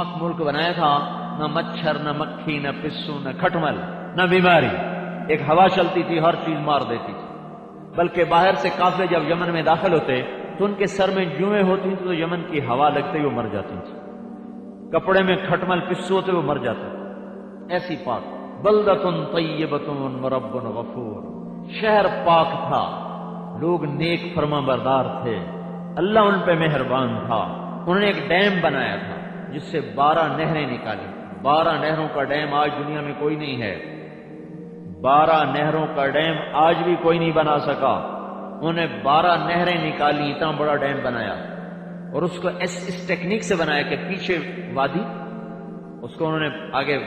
پاک ملک بنایا تھا، نہ مچھر، نہ مکھی، نہ پسو، نہ کھٹمل، نہ بیماری. ایک ہوا چلتی تھی، ہر چیز مار دیتی تھی. بلکہ باہر سے قافلے جب یمن میں داخل ہوتے تو ان کے سر میں جوئیں ہوتی تھیں تو یمن کی ہوا لگتے ہی وہ مر جاتی تھی. کپڑے میں کھٹمل پسو ہوتے وہ مر جاتے. ایسی پاک. بلدۃ طیبۃ ورب غفور. شہر پاک تھا، لوگ نیک فرما بردار تھے، اللہ ان پہ مہربان تھا. انہوں نے ایک ڈیم بنایا تھا جس سے 12 نہریں نکالی. 12 نہروں کا ڈیم آج دنیا میں کوئی نہیں ہے. 12 نہروں کا ڈیم آج بھی کوئی نہیں بنا سکا. انہوں نے 12 نہریں نکالی، اتنا بڑا ڈیم بنایا. اور اس کو اس ٹیکنیک سے بنایا کہ پیچھے وادی، اس کو انہوں نے آگے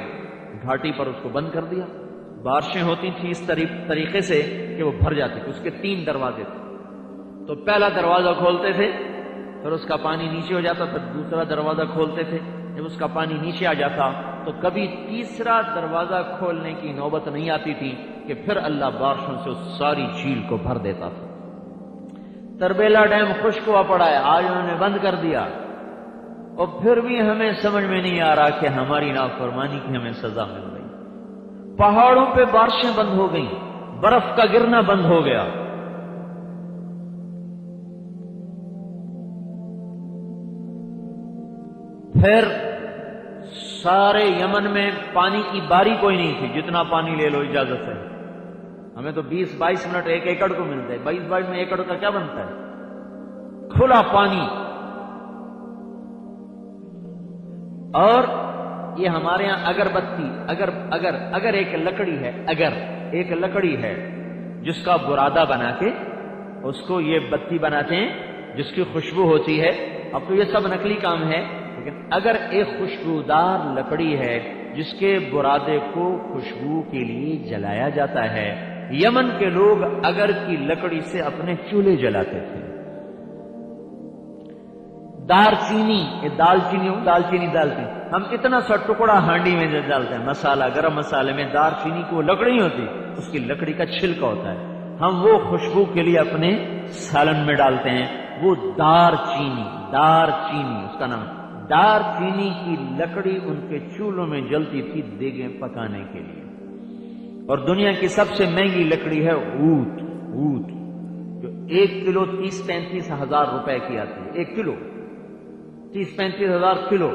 گھاٹی پر اس کو بند کر دیا. بارشیں ہوتی تھیں اس طریقے سے کہ وہ بھر جاتی تھی. اس کے 3 دروازے تھے. تو پہلا دروازہ کھولتے تھے، پھر اس کا پانی نیچے ہو جاتا، پھر دوسرا دروازہ کھولتے تھے. جب اس کا پانی نیچے آ جاتا تو کبھی تیسرا دروازہ کھولنے کی نوبت نہیں آتی تھی کہ پھر اللہ بارشوں سے اس ساری جھیل کو بھر دیتا تھا. تربیلا ڈیم خشک ہوا پڑا ہے، آج انہوں نے بند کر دیا. اور پھر بھی ہمیں سمجھ میں نہیں آ رہا کہ ہماری نافرمانی کی ہمیں سزا مل گئی. پہاڑوں پہ بارشیں بند ہو گئیں، برف کا گرنا بند ہو گیا. پھر سارے یمن میں پانی کی باری کوئی نہیں تھی. جتنا پانی لے لو اجازت ہے. ہمیں تو 20-22 منٹ 1 ایکڑ کو ملتا ہے. 22 میں ایکڑ کا کیا بنتا ہے؟ کھلا پانی. اور یہ ہمارے یہاں اگربتی، اگر ایک لکڑی ہے جس کا برادہ بنا کے اس کو یہ بتی بناتے ہیں جس کی خوشبو ہوتی ہے. اب تو یہ سب نقلی کام ہے، لیکن اگر ایک خوشبودار لکڑی ہے جس کے برادے کو خوشبو کے لیے جلایا جاتا ہے. یمن کے لوگ اگر کی لکڑی سے اپنے چولہے جلاتے تھے. دال چینی ہم اتنا سا ٹکڑا ہانڈی میں ڈالتے ہیں. مسالہ، گرم مسالے میں دار چینی کو لکڑی ہوتی، اس کی لکڑی کا چھلکا ہوتا ہے. ہم وہ خوشبو کے لیے اپنے سالن میں ڈالتے ہیں. وہ دار چینی اس کا نام. دار چینی کی لکڑی ان کے چولہوں میں جلتی تھی دیگیں پکانے کے لیے. اور دنیا کی سب سے مہنگی لکڑی ہے اود، جو 1 کلو 30-35 ہزار روپے کی آتی ہے. 1 کلو 30-35 ہزار کلو.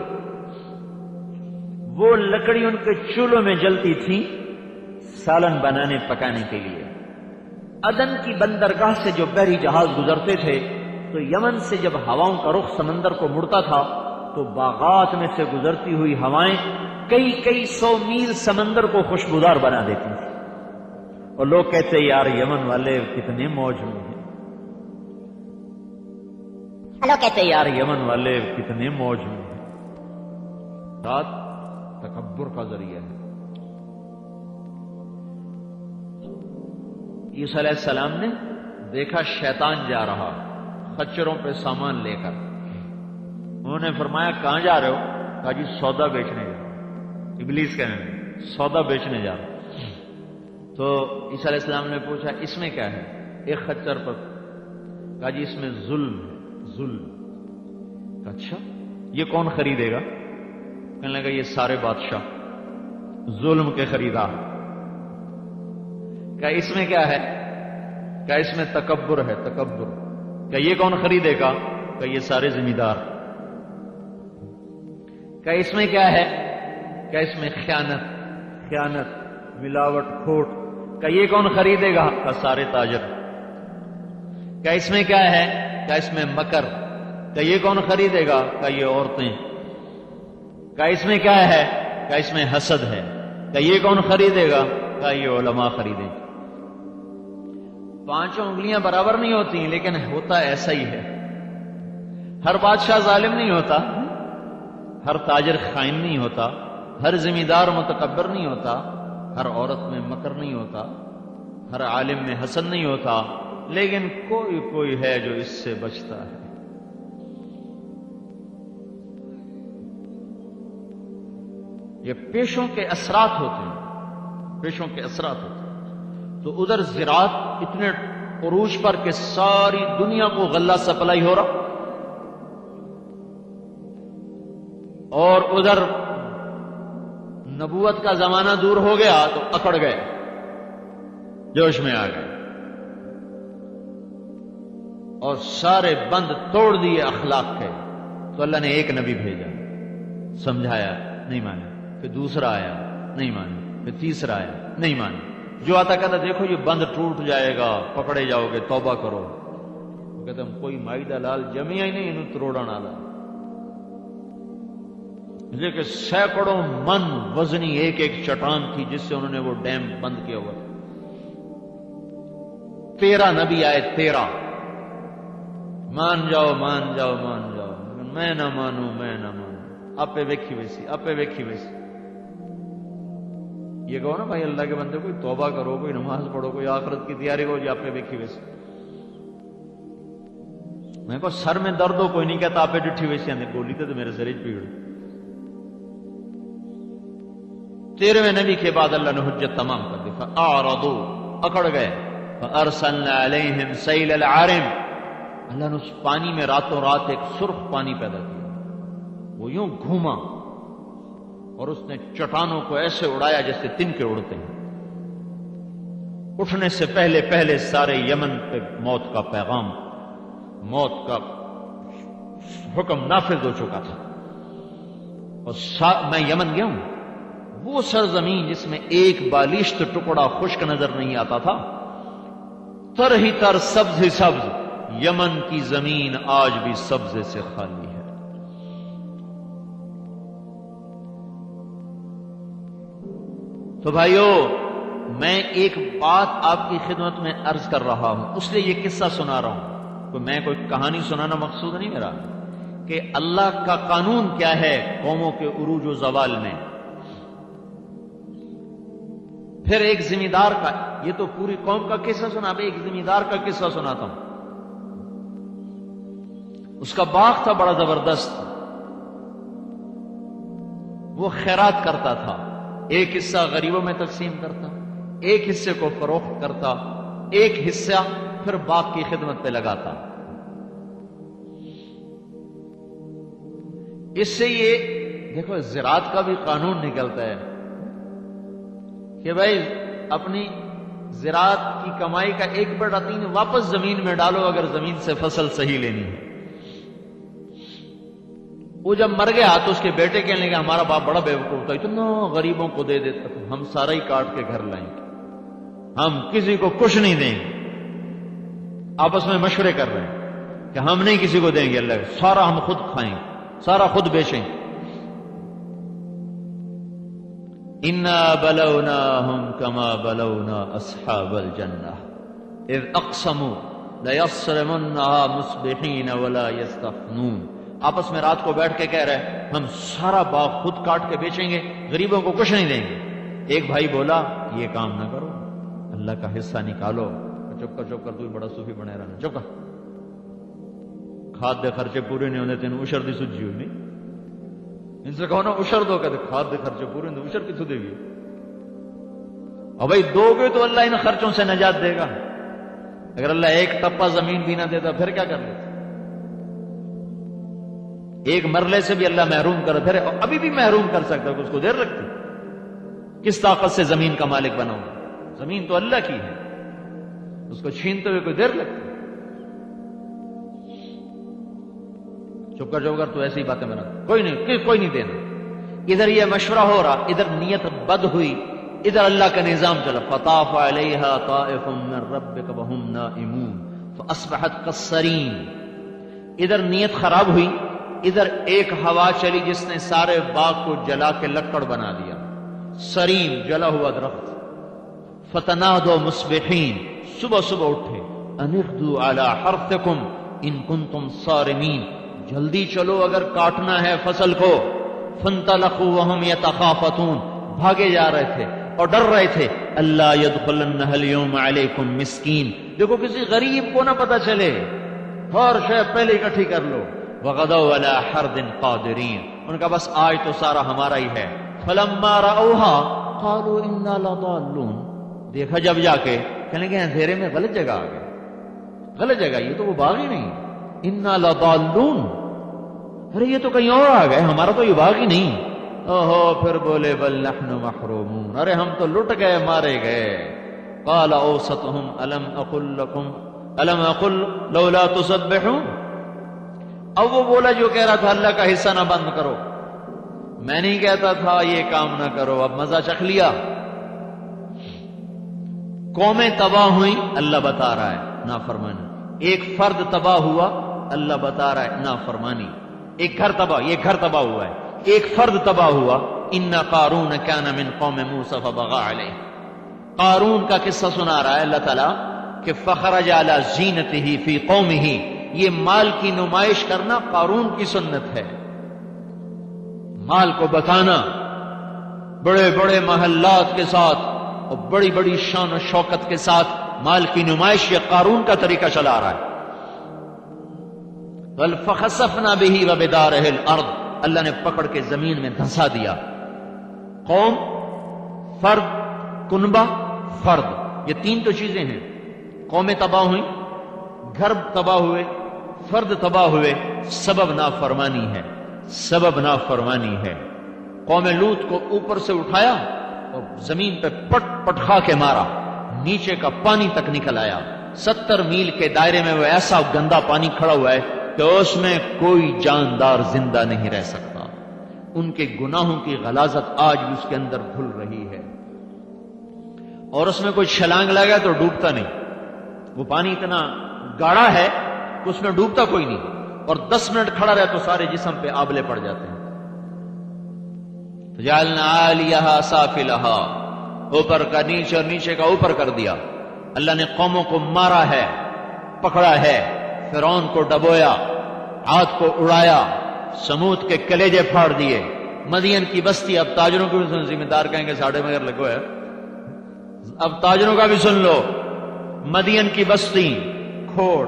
وہ لکڑی ان کے چولہوں میں جلتی تھی سالن بنانے پکانے کے لیے. عدن کی بندرگاہ سے جو بحری جہاز گزرتے تھے تو یمن سے جب ہواؤں کا رخ سمندر کو مڑتا تھا تو باغات میں سے گزرتی ہوئی ہوائیں کئی 100 میل سمندر کو خوشبودار بنا دیتی تھی. اور لوگ کہتے یار یمن والے کتنے موج میں ہیں. رات تکبر کا ذریعہ ہے. عیسیٰ علیہ السلام نے دیکھا شیطان جا رہا خچروں پہ سامان لے کر. انہوں نے فرمایا کہاں جا رہے ہو؟ کہا جی سودا بیچنے جا رہا ہوں. ابلیس کہنے لگا سودا بیچنے جا رہا ہوں. تو عیسیٰ علیہ السلام نے پوچھا اس میں کیا ہے؟ ایک خچر پر. کہا جی اس میں ظلم ہے. اچھا یہ کون خریدے گا؟ کہنے لگا یہ سارے بادشاہ ظلم کے خریدار. کہا اس میں کیا ہے؟ کہا اس میں تکبر ہے. کہا یہ کون خریدے گا؟ کہا یہ سارے زمیندار. کہا اس میں کیا ہے؟ کہا اس میں خیانت ملاوٹ کھوٹ. کہا یہ کون خریدے گا؟ کہا سارے تاجر. کہا اس میں کیا ہے؟ کہا اس میں مکر. کہا یہ کون خریدے گا؟ کہا یہ عورتیں. کہا اس میں کیا ہے؟ کہا اس میں حسد ہے. کہا یہ کون خریدے گا؟ کہا یہ علماء خریدیں. 5 انگلیاں برابر نہیں ہوتی لیکن ہوتا ایسا ہی ہے. ہر بادشاہ ظالم نہیں ہوتا، ہر تاجر خائن نہیں ہوتا، ہر زمیندار متکبر نہیں ہوتا، ہر عورت میں مکر نہیں ہوتا، ہر عالم میں حسد نہیں ہوتا، لیکن کوئی ہے جو اس سے بچتا ہے. یہ پیشوں کے اثرات ہوتے ہیں. تو ادھر زراعت اتنے عروج پر کہ ساری دنیا کو غلہ سپلائی ہو رہا. اور ادھر نبوت کا زمانہ دور ہو گیا تو اکڑ گئے، جوش میں آ گئے اور سارے بند توڑ دیے اخلاق کے. تو اللہ نے ایک نبی بھیجا، سمجھایا، نہیں مانے. پھر دوسرا آیا، نہیں مانے. پھر تیسرا آیا، نہیں مانے. جو آتا کہتا دیکھو یہ بند ٹوٹ جائے گا، پکڑے جاؤ گے، توبہ کرو. وہ کہتے ہم کوئی مائی دلال جمیا ہی نہیں انہوں تروڑا نالا. لیکن سینکڑوں من وزنی ایک ایک چٹان تھی جس سے انہوں نے وہ ڈیم بند کیا ہوا. 13 نبی آئے، 13. مان جاؤ مان جاؤ مان جاؤ، میں نہ مانوں میں نہ مانوں. آپ پہ ویکھی ویسی، آپ پہ ویکھی ویسی. یہ کہو نا بھائی اللہ کے بندے کوئی توبہ کرو، کوئی نماز پڑھو، کوئی آخرت کی تیاری کرو، جی آپ پہ ویکھی ویسی. میں کو سر میں درد ہو کوئی نہیں کہتا آپ پہ ڈٹھی ویسی آنے گولی تو میرے سر پیڑ. 13ویں نبی کے بعد اللہ نے حجت تمام کر دی. فاعرضوا، اکڑ گئے. فارسلنا علیہم سیل العارم، اللہ نے اس پانی میں راتوں رات ایک سرخ پانی پیدا کیا. وہ یوں گھوما اور اس نے چٹانوں کو ایسے اڑایا جیسے تنکے اڑتے ہیں. اٹھنے سے پہلے پہلے سارے یمن پہ موت کا پیغام، موت کا حکم نافذ ہو چکا تھا. اور میں یمن گیا ہوں، وہ سرزمین جس میں ایک بالشت ٹکڑا خشک نظر نہیں آتا تھا، تر ہی تر سبز ہی سبز. یمن کی زمین آج بھی سبزے سے خالی ہے. تو بھائیو، میں ایک بات آپ کی خدمت میں عرض کر رہا ہوں، اس لیے یہ قصہ سنا رہا ہوں. میں کوئی کہانی سنانا مقصود نہیں میرا، کہ اللہ کا قانون کیا ہے قوموں کے عروج و زوال میں. پھر ایک ذمہ دار کا، یہ تو پوری قوم کا قصہ سنا، اب ایک ذمہ دار کا قصہ سناتا ہوں. اس کا باغ تھا بڑا زبردست، وہ خیرات کرتا تھا. ایک حصہ غریبوں میں تقسیم کرتا، ایک حصے کو فروخت کرتا، ایک حصہ پھر باغ کی خدمت پہ لگاتا. اس سے یہ دیکھو زراعت کا بھی قانون نکلتا ہے کہ بھائی اپنی زراعت کی کمائی کا 1/3 واپس زمین میں ڈالو اگر زمین سے فصل صحیح لینی ہے. وہ جب مر گیا تو اس کے بیٹے کہنے لگے ہمارا باپ بڑا بیوقوف تھا، اتنا غریبوں کو دے دیتا تو ہم سارا ہی کاٹ کے گھر لائیں گے، ہم کسی کو کچھ نہیں دیں گے. آپس میں مشورے کر رہے ہیں کہ ہم نہیں کسی کو دیں گے، اللہ سارا ہم خود کھائیں، سارا خود بیچیں. انا بلوناہم کما بلونا اصحاب الجنہ اذ اقسموا لیصرمنها مصبحین ولا یستثنون. آپس میں رات کو بیٹھ کے کہہ رہے ہم سارا باغ خود کاٹ کے بیچیں گے، غریبوں کو کچھ نہیں دیں گے. ایک بھائی بولا یہ کام نہ کرو، اللہ کا حصہ نکالو. چپ کر تو بڑا صوفی بنے رہنا، چپ کر. کھاد دے خرچے پورے نہیں ہونے تین اشر دی سجی ہوئی نہیں. ان سے کہو نا اشر دو، کہتے کھاد دے خرچے پورے نہیں، اشر کتوں دے گی؟ اور بھائی دو گے تو اللہ ان خرچوں سے نجات دے گا. اگر اللہ ایک ٹپا زمین بھی نہ دیتا پھر کیا کر لیتا؟ ایک مرلے سے بھی اللہ محروم کر، پھر ابھی بھی محروم کر سکتا ہے، اس کو دیر لگتی. کس طاقت سے زمین کا مالک بناؤں؟ زمین تو اللہ کی ہے، اس کو چھینتے ہوئے کوئی دیر لگتی. چپ کر تو ایسی باتیں بنا، کوئی نہیں دینا. ادھر یہ مشورہ ہو رہا، ادھر نیت بد ہوئی، ادھر اللہ کا نظام چلا. فطاف علیہا طائف من ربک وہم نائمون فاصبحت کالصریم. ادھر نیت خراب ہوئی، ادھر ایک ہوا چلی جس نے سارے باغ کو جلا کے لکڑ بنا دیا. سریم جلا ہوا درخت. فتنادوا مصبحین، صبح صبح اٹھے. ان اغدوا علی حرثکم ان کنتم صارمین، جلدی چلو اگر کاٹنا ہے فصل کو. فانطلقوا وهم يتخافتون، بھاگے جا رہے تھے اور ڈر رہے تھے. اللہ يدخلنها اليوم علیکم مسکین، دیکھو کسی غریب کو نہ پتہ چلے، ہر شے پہلے اکٹھی کر لو. وغدوا على حرد قادرین، ان کا بس آج تو سارا ہمارا ہی ہے. فلما رأوها قالوا انا لضالون، دیکھا جب جا کے کہنے لگے اندھیرے میں غلط جگہ آ گئے، غلط جگہ، یہ تو وہ باغ ہی نہیں. انا لضالون، ارے یہ تو کہیں اور آ گئے، ہمارا تو یہ باغ ہی نہیں۔ اوہو، پھر بولے بل نحن محرومون، ارے ہم تو لٹ گئے، مارے گئے۔ قال اوسطهم الم اقل لولا تسبحون۔ اب وہ بولا جو کہہ رہا تھا اللہ کا حصہ نہ بند کرو، میں نہیں کہتا تھا یہ کام نہ کرو، اب مزہ چکھ لیا۔ قومیں تباہ ہوئیں، اللہ بتا رہا ہے نافرمانی۔ ایک فرد تباہ ہوا، اللہ بتا رہا ہے نافرمانی۔ ایک گھر تباہ، یہ گھر تباہ ہوا ہے، ایک فرد تباہ ہوا۔ ان قارون کان من قوم موسیٰ فبغى علیہ، قارون کا قصہ سنا رہا ہے اللہ تعالیٰ کہ فخرج علی زینتہ فی قومہ، یہ مال کی نمائش کرنا قارون کی سنت ہے، مال کو بتانا بڑے بڑے محلات کے ساتھ اور بڑی بڑی شان و شوکت کے ساتھ مال کی نمائش، یہ قارون کا طریقہ چلا رہا ہے۔ فخسفنا بہ وبدارہ الارض، اللہ نے پکڑ کے زمین میں دھنسا دیا۔ قوم، فرد، کنبہ، فرد، یہ تین تو چیزیں ہیں۔ قومیں تباہ ہوئیں، گھر تباہ ہوئے، فرد تباہ ہوئے، سبب نافرمانی ہے، سبب نافرمانی ہے۔ قوم لوط کو اوپر سے اٹھایا اور زمین پہ پٹ پٹخا کے مارا، نیچے کا پانی تک نکل آیا۔ 70 میل کے دائرے میں وہ ایسا گندا پانی کھڑا ہوا ہے کہ اس میں کوئی جاندار زندہ نہیں رہ سکتا۔ ان کے گناہوں کی غلاظت آج بھی اس کے اندر گھل رہی ہے، اور اس میں کوئی چھلانگ لگا تو ڈوبتا نہیں۔ وہ پانی اتنا گاڑھا ہے کہ اس میں ڈوبتا کوئی نہیں، اور 10 منٹ کھڑا رہے تو سارے جسم پہ آبلے پڑ جاتے ہیں۔ فجعلنا عالیہا سافلہا، اوپر کا نیچے اور نیچے کا اوپر کر دیا۔ اللہ نے قوموں کو مارا ہے، پکڑا ہے، فرعون کو ڈبویا، عاد کو اڑایا، سمود کے کلیجے پھاڑ دیے۔ مدین کی بستی، اب تاجروں کو بھی ذمہ دار کہیں گے ساڑھے مگر لگو ہے، اب تاجروں کا بھی سن لو۔ مدین کی بستی، کھوٹ،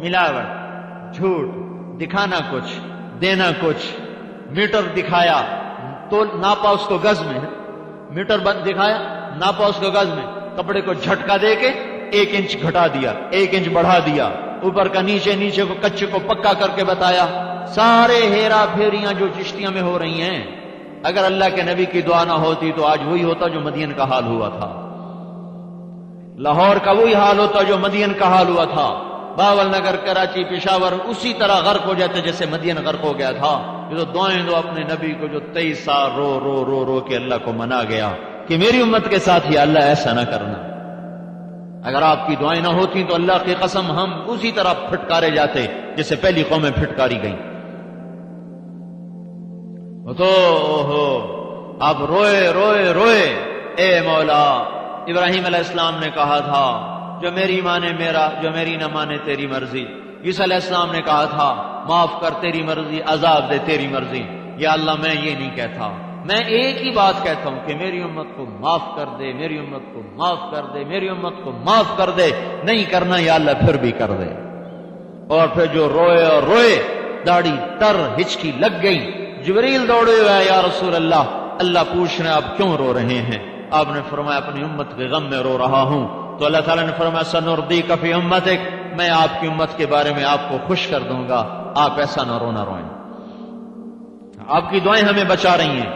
ملاوٹ، جھوٹ، دکھانا کچھ، دینا کچھ، میٹر دکھایا تو ناپا اس کو گز میں، میٹر بند دکھایا ناپا اس کو گز میں، کپڑے کو جھٹکا دے کے 1 انچ گھٹا دیا، 1 انچ بڑھا دیا، اوپر کا نیچے، نیچے کو کچے کو پکا کر کے بتایا۔ سارے ہیرا پھیریاں جو چشتیاں میں ہو رہی ہیں، اگر اللہ کے نبی کی دعا نہ ہوتی تو آج وہی ہوتا جو مدین کا حال ہوا تھا، لاہور کا وہی حال ہوتا جو مدین کا حال ہوا تھا، باول نگر، کراچی، پشاور اسی طرح غرق ہو جاتے جیسے مدین غرق ہو گیا تھا۔ یہ تو دعائیں دو اپنے نبی کو جو 23 سال رو رو رو رو کے اللہ کو منا گیا کہ میری امت کے ساتھ ہی اللہ ایسا نہ کرنا۔ اگر آپ کی دعائیں نہ ہوتی تو اللہ کی قسم ہم اسی طرح پھٹکارے جاتے جیسے پہلی قومیں پھٹکاری گئیں۔ تو اب روئے روئے روئے، اے مولا، ابراہیم علیہ السلام نے کہا تھا جو میری مانے میرا، جو میری نہ مانے تیری مرضی۔ عیسیٰ علیہ السلام نے کہا تھا معاف کر تیری مرضی، عذاب دے تیری مرضی۔ یا اللہ میں یہ نہیں کہتا، میں ایک ہی بات کہتا ہوں کہ میری امت کو معاف کر دے، میری امت کو معاف کر دے، میری امت کو معاف کر دے۔ نہیں کرنا یا اللہ پھر بھی کر دے۔ اور پھر جو روئے اور روئے، داڑھی تر ہچکی لگ گئی۔ جبریل دوڑے ہوئے، یا رسول اللہ، اللہ پوچھ رہے آپ کیوں رو رہے ہیں؟ آپ نے فرمایا اپنی امت کے غم میں رو رہا ہوں۔ تو اللہ تعالیٰ نے فرمایا سنردیک فی امتک، میں آپ کی امت کے بارے میں آپ کو خوش کر دوں گا، آپ ایسا نہ رونا روئیں۔ آپ کی دعائیں ہمیں بچا رہی ہیں۔